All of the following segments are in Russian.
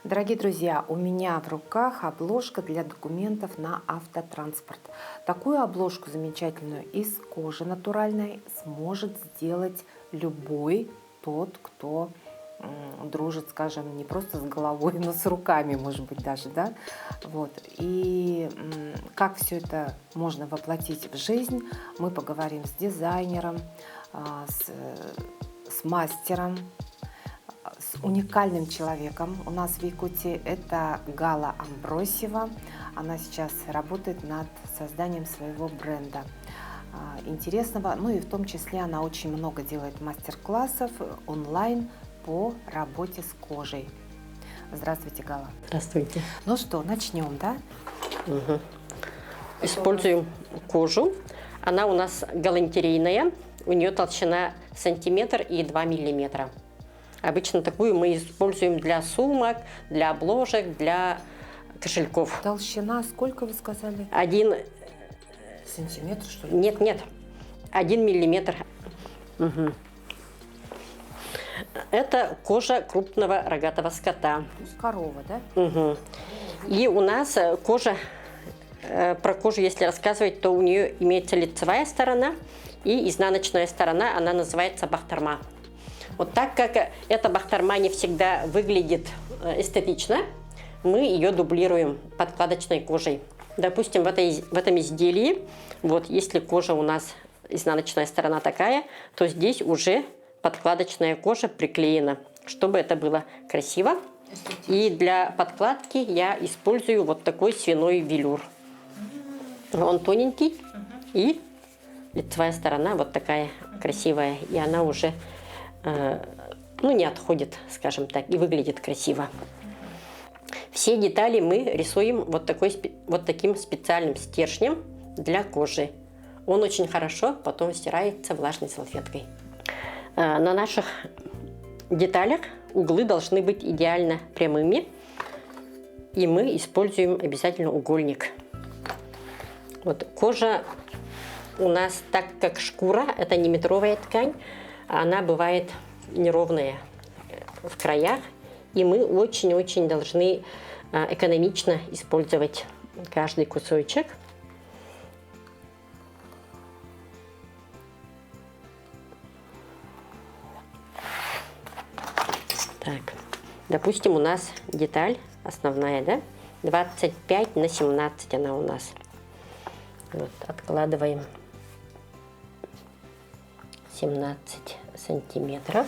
Дорогие друзья, у меня в руках обложка для документов на автотранспорт. Такую обложку замечательную из кожи натуральной сможет сделать любой тот, кто дружит, скажем, не просто с головой, но с руками, может быть, даже, да? Вот. И как все это можно воплотить в жизнь, мы поговорим с дизайнером, с мастером, с уникальным человеком. У нас в Якутии это Гала Амбросьева. Она сейчас работает над созданием своего бренда интересного. Ну и в том числе она очень много делает мастер-классов онлайн по работе с кожей. Здравствуйте, Гала. Здравствуйте. Ну что, начнем, да? Угу. Используем кожу. Она у нас галантерейная. У нее толщина сантиметр и 2 миллиметра. Обычно такую мы используем для сумок, для обложек, для кошельков. Толщина сколько вы сказали? 1 сантиметр, что ли? Нет. 1 миллиметр. Угу. Это кожа крупного рогатого скота. То есть корова, да? Угу. И у нас кожа, про кожу, если рассказывать, то у нее имеется лицевая сторона и изнаночная сторона, она называется бахтарма. Вот так как эта бахтарма не всегда выглядит эстетично, мы ее дублируем подкладочной кожей. Допустим, в этом изделии, вот если кожа у нас изнаночная сторона такая, то здесь уже подкладочная кожа приклеена, чтобы это было красиво. И для подкладки я использую вот такой свиной велюр. Он тоненький, и лицевая сторона вот такая красивая, и она уже не отходит, скажем так, и выглядит красиво. Все детали мы рисуем вот таким специальным стержнем для кожи. Он очень хорошо потом стирается влажной салфеткой. На наших деталях углы должны быть идеально прямыми, и мы используем обязательно угольник. Вот кожа у нас, так как шкура, это не метровая ткань, она бывает неровная в краях, и мы очень-очень должны экономично использовать каждый кусочек. Так, допустим, у нас деталь основная, да? 25 на 17 она у нас. Вот, откладываем 17 сантиметров.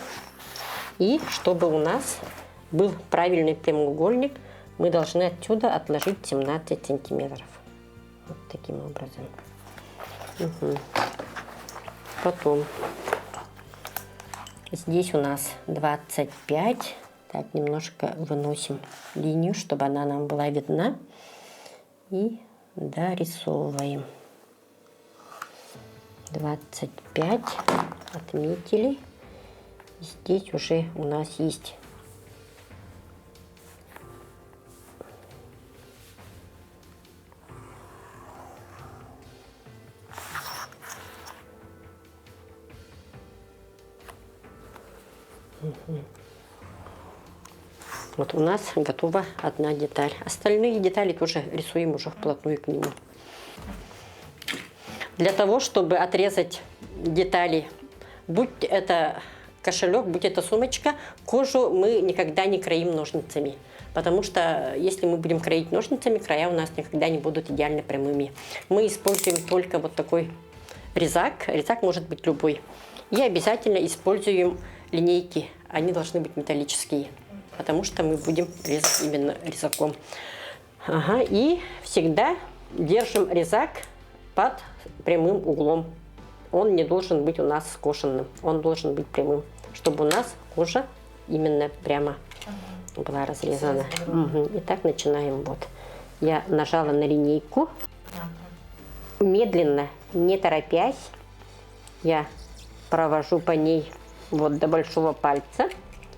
И чтобы у нас был правильный прямоугольник, мы должны отсюда отложить 17 сантиметров. Вот таким образом. Угу. Потом здесь у нас 25. Так, немножко выносим линию, чтобы она нам была видна. И дорисовываем. 25 отметили. Здесь уже у нас есть Вот у нас готова одна деталь. Остальные детали тоже рисуем уже вплотную к нему. Для того, чтобы отрезать детали, будь это кошелек, будь это сумочка, кожу мы никогда не кроим ножницами. Потому что если мы будем кроить ножницами, края у нас никогда не будут идеально прямыми. Мы используем только вот такой резак. Резак может быть любой. И обязательно используем линейки. Они должны быть металлические, потому что мы будем резать именно резаком. Ага, и всегда держим резак под прямым углом. Он не должен быть у нас скошенным, он должен быть прямым, чтобы у нас кожа именно прямо была разрезана. Угу. Итак, начинаем. Вот. Я нажала на линейку. Медленно, не торопясь, я провожу по ней вот до большого пальца.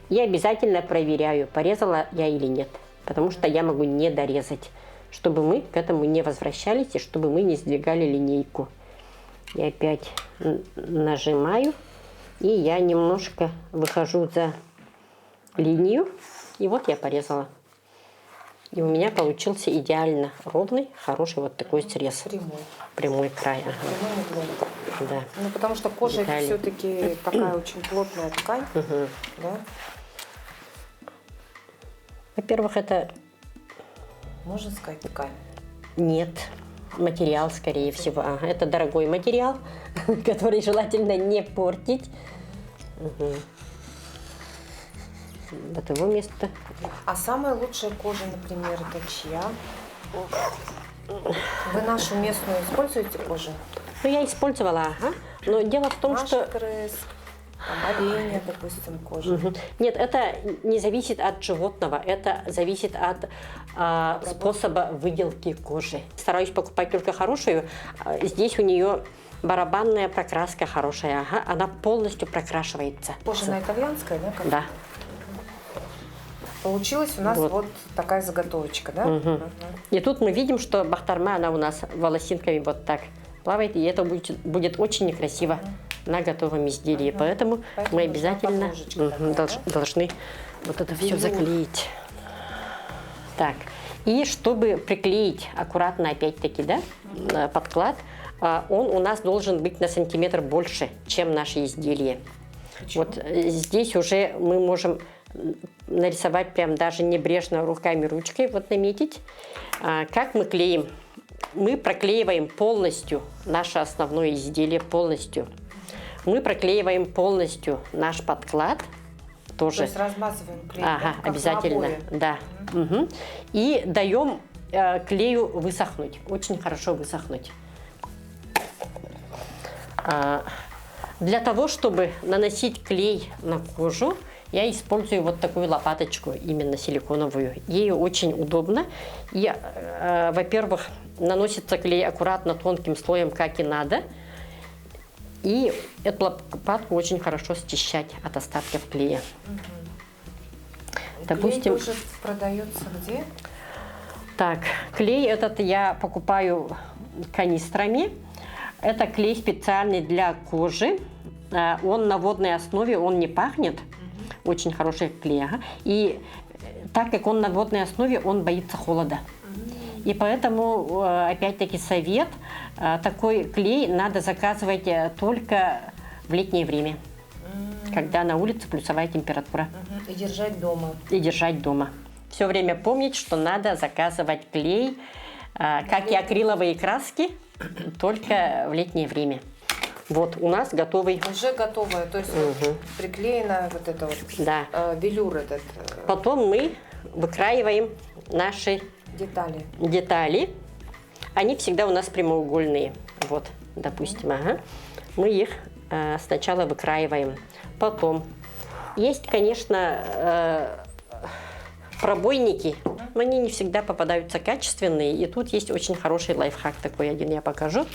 И обязательно проверяю, порезала я или нет. Потому что я могу не дорезать, чтобы мы к этому не возвращались и чтобы мы не сдвигали линейку. И опять нажимаю. И я немножко выхожу за линию. И вот я порезала. И у меня получился идеально ровный, хороший вот такой срез. Прямой. Прямой край. Ага. Прямой углом. Да. Ну, потому что кожа это Детали. все-таки такая очень плотная ткань. Да? Во-первых, это Можно сказать, ткань. нет. Материал, скорее всего. Ага, это дорогой материал, который желательно не портить. Вот его место. А самая лучшая кожа, например, это чья? Вы нашу местную используете кожу? Ну, я использовала, ага. Но дело в том, Наша что... крыс, там, оленя, допустим, кожа. Нет, это не зависит от животного, это зависит от способа выделки кожи. Стараюсь покупать только хорошую. Здесь у нее барабанная прокраска хорошая, ага. Она полностью прокрашивается. Кожа на итальянская, да? как? Да. Получилась у нас Вот. вот такая заготовочка, да? Мгм. И тут мы видим, что бахтарма, она у нас волосинками вот так плавает, и это будет очень некрасиво на готовом изделии. Поэтому Поэтому мы нужна обязательно подложечка такая, должны вот это все Велюр. заклеить. Так, и чтобы приклеить аккуратно, опять-таки, да, подклад, он у нас должен быть на сантиметр больше, чем наше изделие. Почему? Вот здесь уже мы можем нарисовать прям даже небрежно руками, ручкой, вот наметить. Как мы клеим? Мы проклеиваем полностью наше основное изделие, полностью. Мы проклеиваем полностью наш подклад. Тоже. То есть размазываем клей, Ага, да, как на обязательно, обои. да. Мгм. И даем клею высохнуть, очень хорошо высохнуть. Для того, чтобы наносить клей на кожу, я использую вот такую лопаточку, именно силиконовую. Ею очень удобно. И, во-первых, наносится клей аккуратно, тонким слоем, как и надо. И эту лопатку очень хорошо счищать от остатков клея. Допустим, Клей тоже продается где? так, клей этот я покупаю канистрами. Это клей специальный для кожи. Он на водной основе, он не пахнет. Очень хороший клей. Ага. И так как он на водной основе, он боится холода. И поэтому, опять-таки, совет, такой клей надо заказывать только в летнее время, когда на улице плюсовая температура. И держать дома. И держать дома. Все время помнить, что надо заказывать клей, как и акриловые краски, только в летнее время. Вот, у нас готовый. Уже готовая, то есть вот приклеена вот это вот Да. велюр этот, Потом мы выкраиваем наши детали. детали. Они всегда у нас прямоугольные. Вот, допустим, ага. Мы их сначала выкраиваем. Потом есть, конечно, пробойники, но они не всегда попадаются качественные. И тут есть очень хороший лайфхак такой один, я покажу.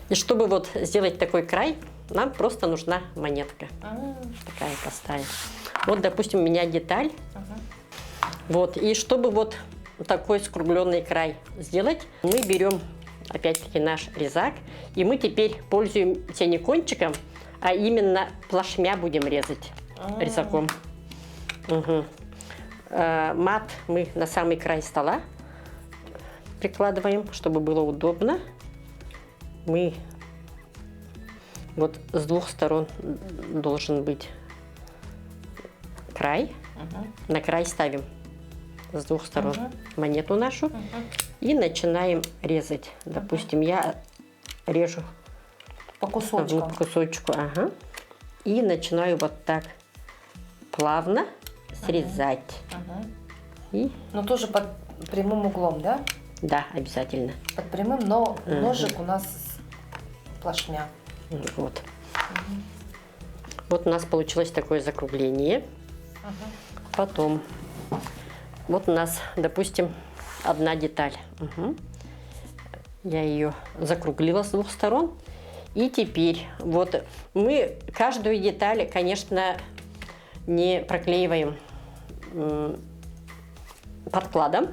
И чтобы вот сделать такой край, нам просто нужна монетка. Такая простая. Вот, допустим, у меня деталь. Вот, и чтобы вот такой скругленный край сделать, мы берем опять-таки наш резак, и мы теперь пользуемся не кончиком, а именно плашмя будем резать резаком. Мат мы на самый край стола прикладываем, чтобы было удобно. Мы вот с двух сторон должен быть край. На край ставим с двух сторон монету нашу и начинаем резать. Допустим, я режу По кусочкам. по кусочку, ага, и начинаю вот так плавно срезать. И Но тоже под прямым углом, да? да, обязательно. Под прямым, но ножик у нас плашмя. Вот. Вот у нас получилось такое закругление. Потом, вот у нас, допустим, одна деталь. Я ее закруглила с двух сторон. И теперь вот мы каждую деталь, конечно, не проклеиваем подкладом.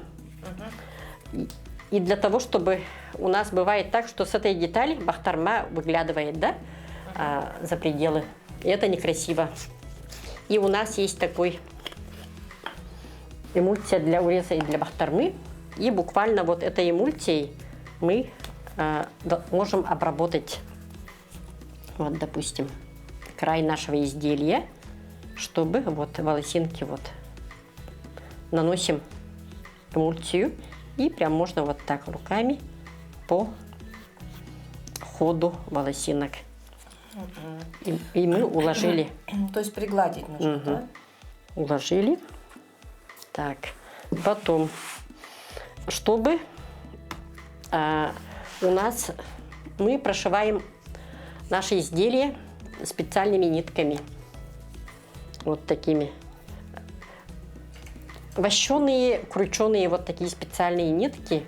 И для того, чтобы у нас бывает так, что с этой детали бахтарма выглядывает, да, за пределы. И это некрасиво. И у нас есть такой эмульсия для уреза и для бахтармы. И буквально вот этой эмульсией мы можем обработать, вот, допустим, край нашего изделия, чтобы вот волосинки вот наносим эмульсию. И прям можно вот так руками по ходу волосинок. И мы уложили. То есть пригладить нужно, да? Уложили. Так, потом, чтобы у нас мы прошиваем наши изделия специальными нитками. Вот такими. Вощеные, крученые вот такие специальные нитки,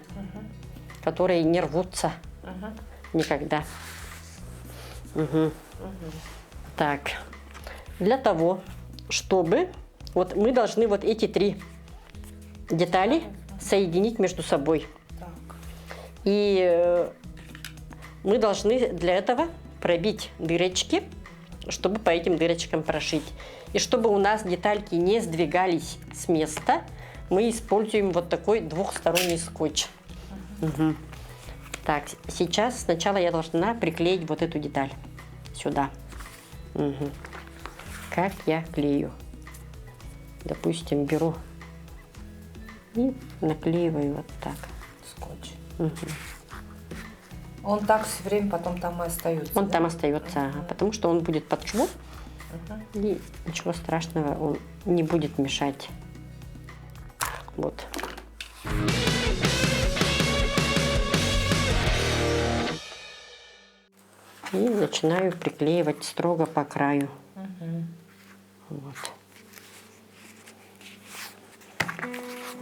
которые не рвутся никогда. Так, для того, чтобы вот мы должны вот эти 3 детали соединить между собой. Так. И мы должны для этого пробить дырочки, чтобы по этим дырочкам прошить. И чтобы у нас детальки не сдвигались с места, мы используем вот такой двухсторонний скотч. Так, сейчас сначала я должна приклеить вот эту деталь сюда. Как я клею? Допустим, беру и наклеиваю вот так. Скотч. Он так все время потом там и остается. Он да? там остается, потому что он будет под швом, и ничего страшного он не будет мешать. Вот. И начинаю приклеивать строго по краю. Вот.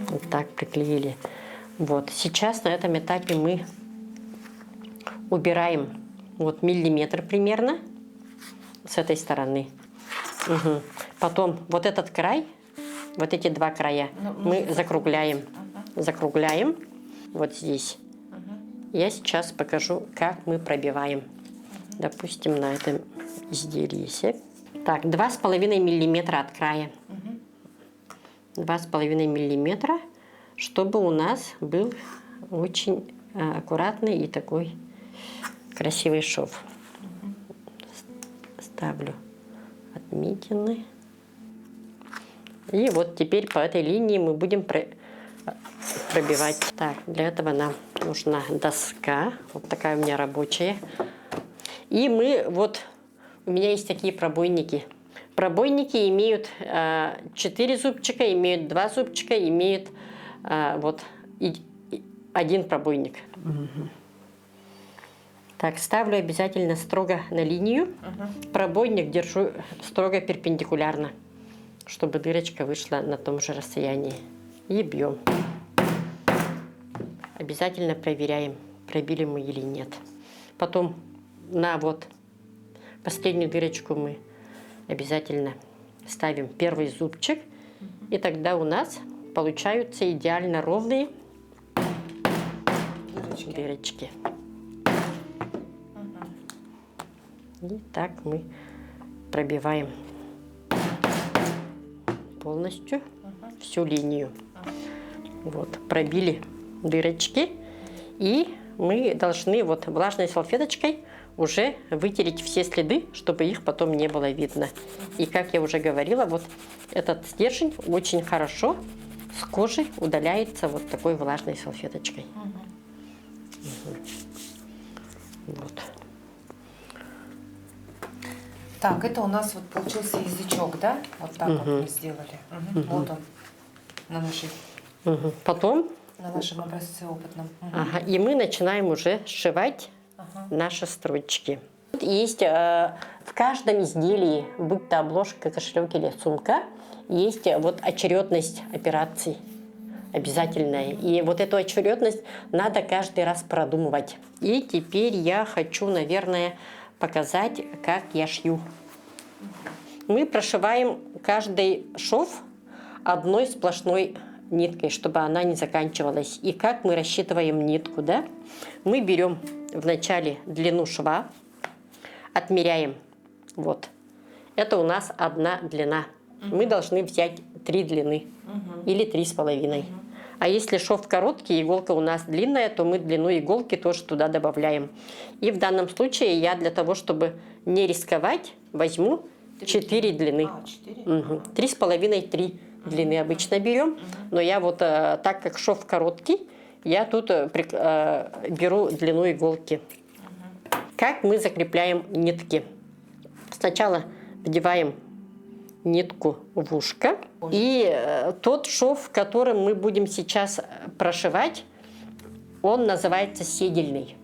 Вот так приклеили. Вот. Сейчас на этом этапе мы убираем вот миллиметр примерно с этой стороны. Потом вот этот край, вот эти 2 края мы закругляем. Закругляем вот здесь. Я сейчас покажу, как мы пробиваем. Допустим, на этом изделии. Так, 2,5 миллиметра от края. 2,5 миллиметра, чтобы у нас был очень аккуратный и такой красивый шов. Ставлю отметины. И вот теперь по этой линии мы будем пробивать. Так, для этого нам нужна доска. Вот такая у меня рабочая. И мы вот, у меня есть такие пробойники. Пробойники имеют 4 зубчика, имеют 2 зубчика, имеют вот 1 пробойник. Так, ставлю обязательно строго на линию. Пробойник держу строго перпендикулярно, чтобы дырочка вышла на том же расстоянии. И бьем. Обязательно проверяем, пробили мы или нет. Потом на вот последнюю дырочку мы обязательно ставим 1 зубчик. И тогда у нас получаются идеально ровные дырочки. И так мы пробиваем полностью всю линию. Вот, пробили дырочки. И мы должны вот влажной салфеточкой уже вытереть все следы, чтобы их потом не было видно. И как я уже говорила, вот этот стержень очень хорошо с кожи удаляется вот такой влажной салфеточкой. Вот. Так, это у нас вот получился язычок, да? Вот так вот мы сделали. Вот он на нашей, Потом на нашем образце опытном. и мы начинаем уже сшивать наши строчки. Тут есть в каждом изделии, будь то обложка, кошелек или сумка, есть вот очередность операций обязательная. И вот эту очередность надо каждый раз продумывать. И теперь я хочу, наверное, показать, как я шью. Мы прошиваем каждый шов одной сплошной ниткой, чтобы она не заканчивалась. И как мы рассчитываем нитку, да? Мы берем вначале длину шва, отмеряем. Вот. Это у нас 1 длина. Мы должны взять 3 длины. или 3,5. А если шов короткий, иголка у нас длинная, то мы длину иголки тоже туда добавляем. И в данном случае я для того, чтобы не рисковать, возьму 4 длины. 3,5-3 длины обычно берем. Но я вот, так как шов короткий, я тут беру длину иголки. Как мы закрепляем нитки? Сначала вдеваем нитку в ушко. И тот шов, которым мы будем сейчас прошивать, он называется седельный.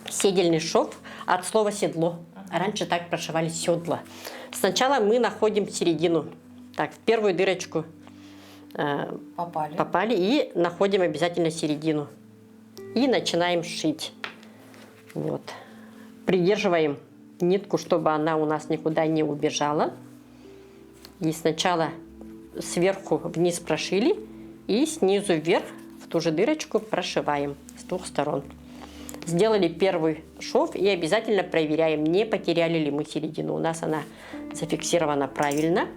Седельный шов от слова седло. Раньше так прошивали седла. Сначала мы находим середину. Так, в первую дырочку попали и находим обязательно середину. И начинаем шить. Вот. Придерживаем нитку, чтобы она у нас никуда не убежала. И сначала сверху вниз прошили и снизу вверх в ту же дырочку прошиваем с двух сторон. Сделали первый шов и обязательно проверяем, не потеряли ли мы середину. У нас она зафиксирована правильно.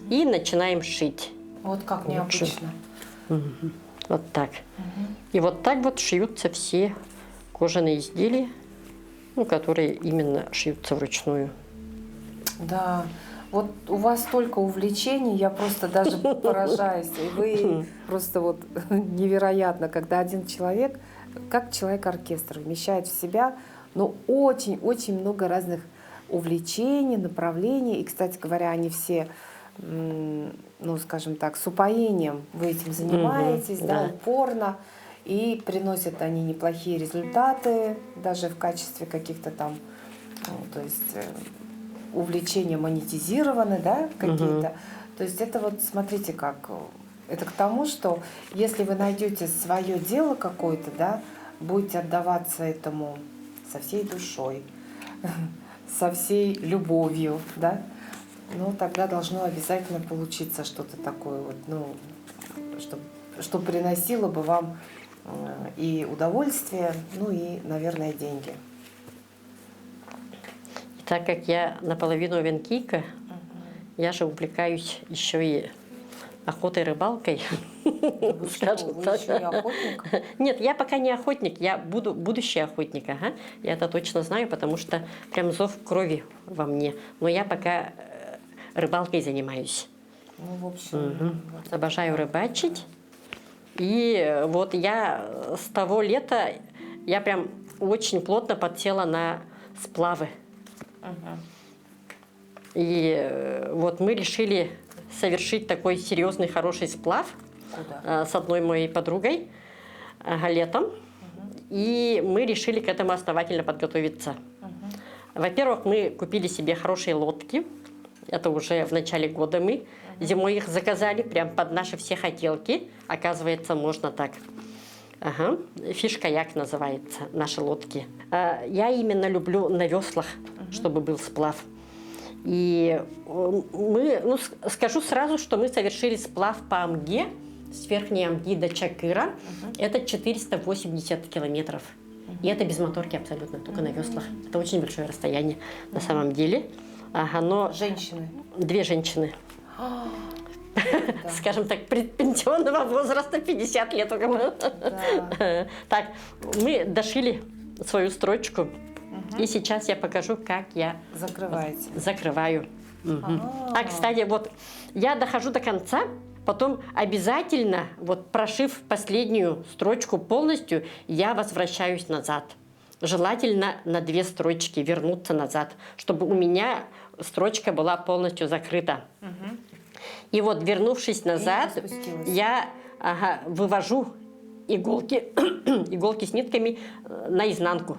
И начинаем шить. Вот как необычно. Вот так. И вот так вот шьются все кожаные изделия, ну, которые именно шьются вручную. Да, вот у вас столько увлечений, я просто даже поражаюсь. И вы просто вот невероятно, когда один человек, как человек-оркестр, вмещает в себя, ну, очень-очень много разных увлечений, направлений. И, кстати говоря, они все, ну, скажем так, с упоением вы этим занимаетесь, да, упорно. И приносят они неплохие результаты, даже в качестве каких-то там, ну, то есть увлечения монетизированы, да, какие-то. То есть это вот, смотрите, как, это к тому, что если вы найдете свое дело какое-то, да, будете отдаваться этому со всей душой, со всей любовью, да, ну, тогда должно обязательно получиться что-то такое вот, ну, что приносило бы вам и удовольствие, ну и, наверное, деньги. И так как я наполовину венкийка, я же увлекаюсь еще и охотой и рыбалкой. Вы что, вы еще и охотник? Нет, я пока не охотник, я будущий охотник. Ага. Я это точно знаю, потому что прям зов крови во мне. Но я пока рыбалкой занимаюсь. Ну, в общем, вот. Обожаю рыбачить. И вот я с того лета, я прям очень плотно подсела на сплавы. И вот мы решили совершить такой серьезный, хороший сплав с одной моей подругой летом. И мы решили к этому основательно подготовиться. Во-первых, мы купили себе хорошие лодки. Это уже в начале года мы зимой их заказали, прям под наши все хотелки. Оказывается, можно так. Ага. Фиш-каяк называется, наши лодки. Я именно люблю на веслах, чтобы был сплав. И мы, ну, скажу сразу, что мы совершили сплав по Амге, с Верхней Амги до Чакыра. Это 480 километров. И это без моторки абсолютно, только на веслах. Это очень большое расстояние на самом деле. Ага, но Женщины. 2 женщины. Скажем так, предпенсионного возраста, 50 лет у кого. Так, мы дошили свою строчку. И сейчас я покажу, как я закрываю. А, кстати, вот я дохожу до конца, потом обязательно, вот прошив последнюю строчку полностью, я возвращаюсь назад. Желательно на 2 строчки вернуться назад, чтобы у меня строчка была полностью закрыта. И вот, вернувшись назад, я вывожу иголки с нитками наизнанку.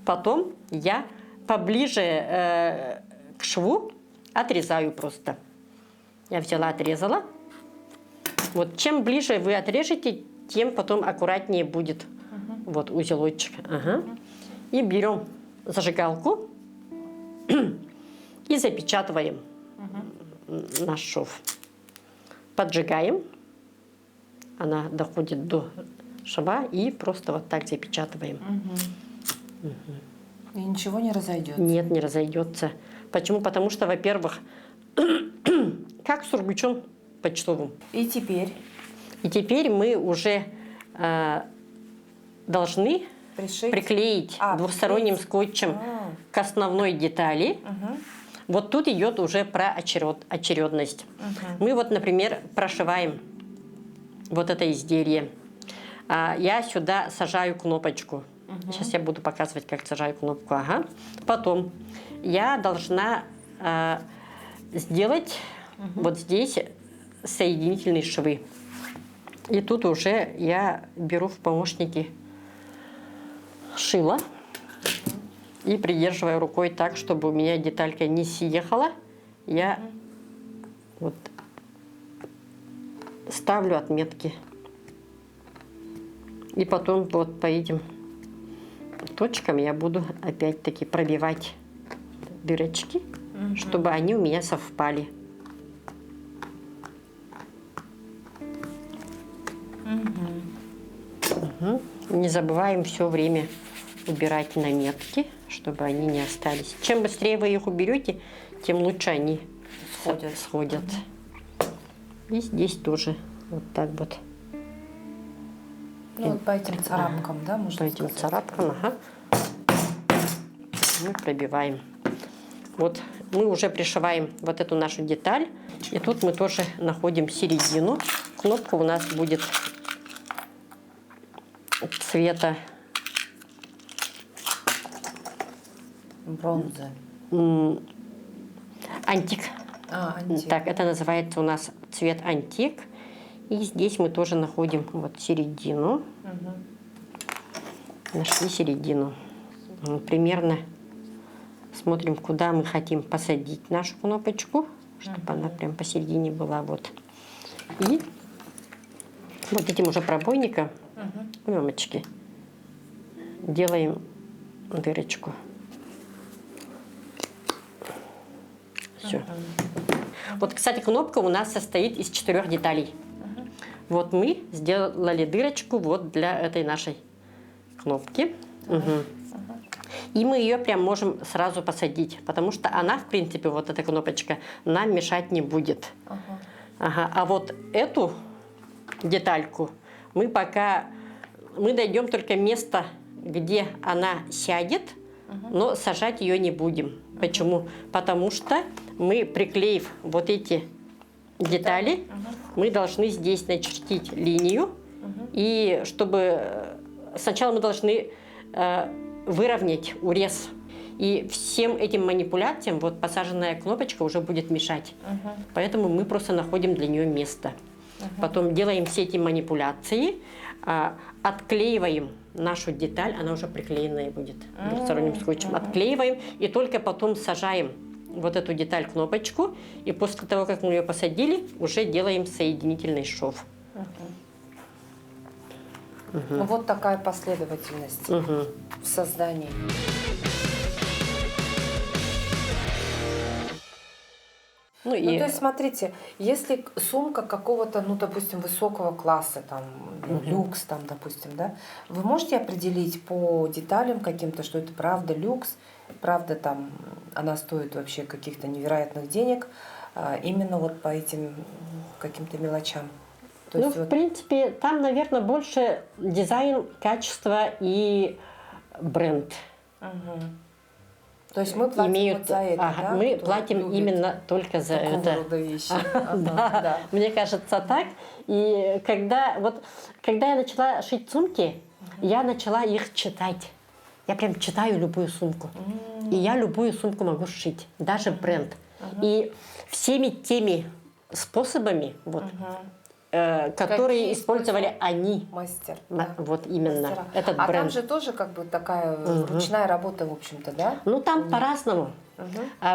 Потом я поближе к шву отрезаю просто. Я взяла, отрезала. Вот чем ближе вы отрежете, тем потом аккуратнее будет вот узелочек. И берем зажигалку и запечатываем наш шов. Поджигаем. Она доходит до шва и просто вот так запечатываем. И ничего не разойдется? Нет, не разойдется. Почему? Потому что, во-первых, как сургучом почтовым. И теперь И теперь мы уже должны пришить. приклеить двухсторонним скотчем к основной детали. Вот тут идет уже про очередность. Мы вот, например, прошиваем вот это изделие. Я сюда сажаю кнопочку. Сейчас я буду показывать, как сажаю кнопку. Ага. Потом я должна сделать вот здесь соединительные швы. И тут уже я беру в помощники шило и придерживаю рукой так, чтобы у меня деталька не съехала. Я вот ставлю отметки. И потом вот по этим точкам я буду опять-таки пробивать дырочки, чтобы они у меня совпали. Не забываем все время убирать наметки, чтобы они не остались. Чем быстрее вы их уберете, тем лучше они сходят. И здесь тоже вот так вот. Ну, вот по этим царапкам, да, можно По этим сказать? царапкам, ага. Мы пробиваем. Вот мы уже пришиваем вот эту нашу деталь. И тут мы тоже находим середину. Кнопка у нас будет цвета Бронза. антик. Антик. Так, это называется у нас цвет антик. И здесь мы тоже находим вот середину. Нашли середину. Примерно смотрим, куда мы хотим посадить нашу кнопочку, чтобы она прям посередине была. Вот. И вот этим уже пробойником мамочки делаем дырочку. Все. Вот, кстати, кнопка у нас состоит из 4 деталей. Вот мы сделали дырочку вот для этой нашей кнопки. И мы ее прям можем сразу посадить, потому что она, в принципе, вот эта кнопочка, нам мешать не будет. А вот эту детальку мы пока... Мы дойдем только место, где она сядет, но сажать ее не будем. Почему? Потому что мы, приклеив вот эти детали, мы должны здесь начертить линию. И чтобы... Сначала мы должны выровнять урез. И всем этим манипуляциям вот посаженная кнопочка уже будет мешать. Поэтому мы просто находим для нее место. Потом делаем все эти манипуляции, отклеиваем нашу деталь, она уже приклеенная будет двухсторонним скотчем. Отклеиваем и только потом сажаем вот эту деталь кнопочку. И после того, как мы ее посадили, уже делаем соединительный шов. Ну, вот такая последовательность в создании. Ну, Ну, и... то есть, смотрите, если сумка какого-то, ну, допустим, высокого класса, там, люкс, там, допустим, да, вы можете определить по деталям каким-то, что это правда люкс, правда, там, она стоит вообще каких-то невероятных денег, именно вот по этим каким-то мелочам? То Ну, есть, в вот... принципе, там, наверное, больше дизайн, качество и бренд. То есть мы платим вот за это, Ага, да? мы Кто платим любит именно только за такого это. рода вещи. Да, мне кажется так. И когда я начала шить сумки, я начала их читать. Я прям читаю любую сумку. И я любую сумку могу сшить, даже бренд. И всеми теми способами, вот, которые Какие использовали они. Мастер. Вот именно, Мастера. этот А бренд. там же тоже как бы такая ручная работа, в общем-то, да? Ну, там по-разному.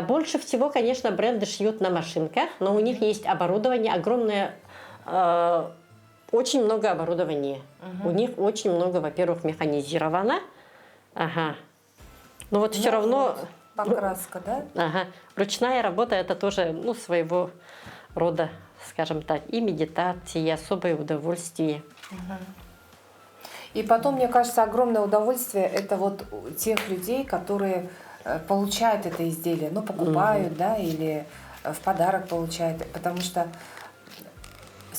Больше всего, конечно, бренды шьют на машинках, но у них есть оборудование, огромное, очень много оборудования. У них очень много, во-первых, механизировано. Но вот все равно... Покраска, да? Ручная работа – это тоже, ну, своего рода, скажем так, и медитация, и особое удовольствие. И потом, мне кажется, огромное удовольствие – это вот у тех людей, которые получают это изделие, ну, покупают, да, или в подарок получают, потому что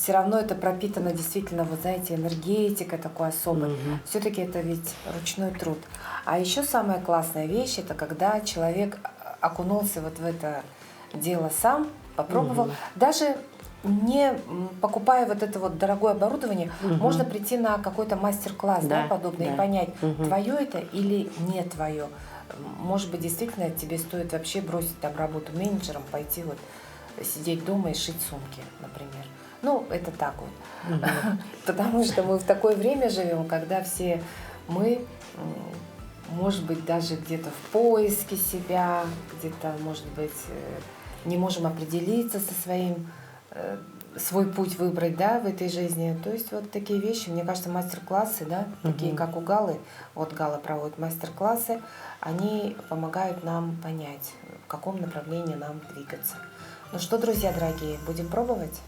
все равно это пропитано действительно, вот знаете, энергетикой такой особой. Все-таки это ведь ручной труд. А еще самая классная вещь, это когда человек окунулся вот в это дело сам, попробовал, даже не покупая вот это вот дорогое оборудование, можно прийти на какой-то мастер-класс, да, подобный, и понять, твое это или не твое. Может быть, действительно тебе стоит вообще бросить там работу менеджером, пойти вот сидеть дома и шить сумки, например. Ну, это так вот. Потому что мы в такое время живем, когда все мы, может быть, даже где-то в поиске себя, где-то, может быть, не можем определиться со своим, свой путь выбрать, да, в этой жизни. То есть вот такие вещи, мне кажется, мастер-классы, да, такие как у Галы, вот Гала проводит мастер-классы, они помогают нам понять, в каком направлении нам двигаться. Ну что, друзья дорогие, будем пробовать?